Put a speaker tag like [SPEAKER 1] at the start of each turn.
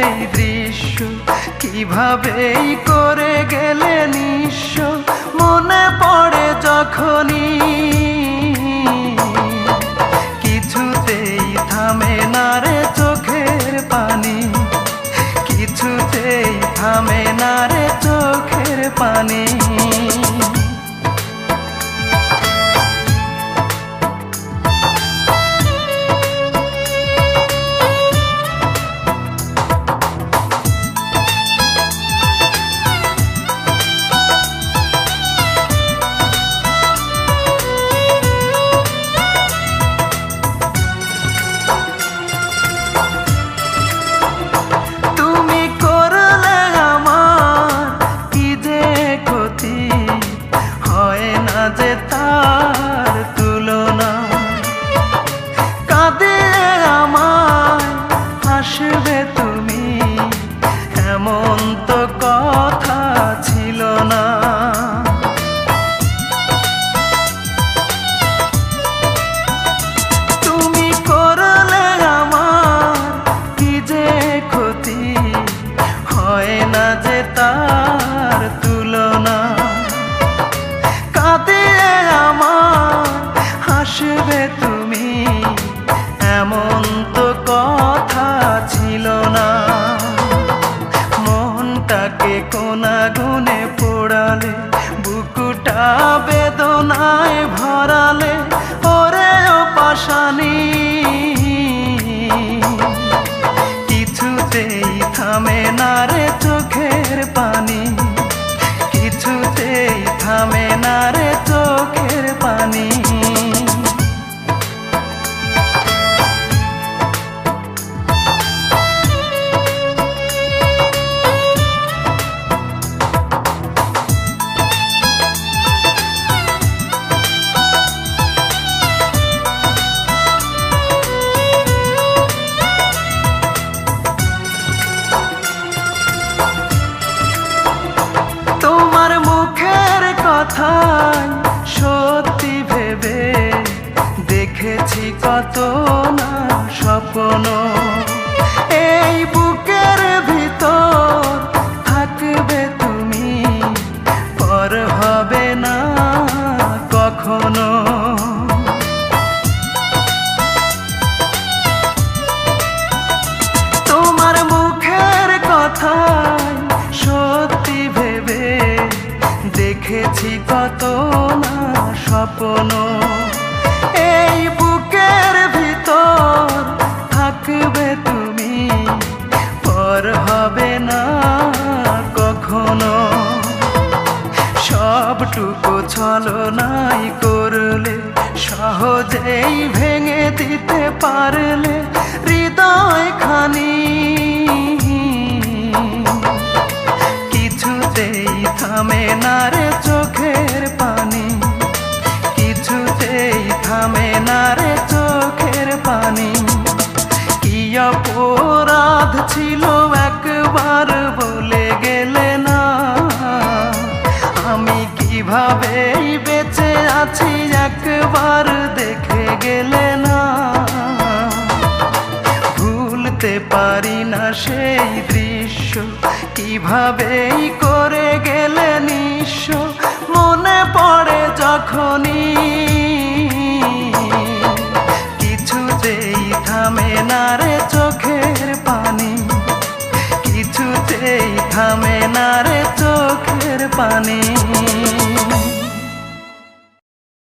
[SPEAKER 1] সেই দৃশ্য কিভাবেই করে গেলে নিঃস্ব মনে পড়ে যখনই কিছুতেই থামে না রে চোখের পানি কিছুতেই থামে না রে চোখের পানি যে তার তুলনা কাঁদিয়ে আমায় হাসবে তুমি এমন তো কথা ছিল না তুমি করলে আমার কি যে ক্ষতি হয় না যে তার তুলনা কাঁদিয়ে আমার হাসবে তুমি এমন তো কথা ছিল না মনটাকে কোনা গুনে পোড়ালে বুকুটা বেদনায় ভরালে ওরে ও পাশানি কিছুতেই থামে না রে চোখের পানি কিছুতেই থামে না রে চোখের পানি সত্যি ভেবে দেখেছি কত না স্বপ্ন এই বুকের ভিতর থাকবে তুমি পর হবে না কখনো তোমার মুখের কথায় সত্যি ভেবে দেখেছি কত না স্বপ্ন এই বুকের ভিতর থাকবে তুমি পর হবে না কখনো সবটুকু ছলনাই করলে সহজেই ভেঙে দিতে পারলে হৃদয় খানি কিছুতেই থামে না রে চোখের পানি কিছুতেই থামে না রে চোখের পানি কি অপরাধ ছিল একবার বলে গেলে না আমি কিভাবেই বেঁচে আছি একবার দেখে গেলে না ভুলতে পারি না সেই দৃশ্য কিভাবেই করে গেলে নিঃস্ব মনে পড়ে যখনই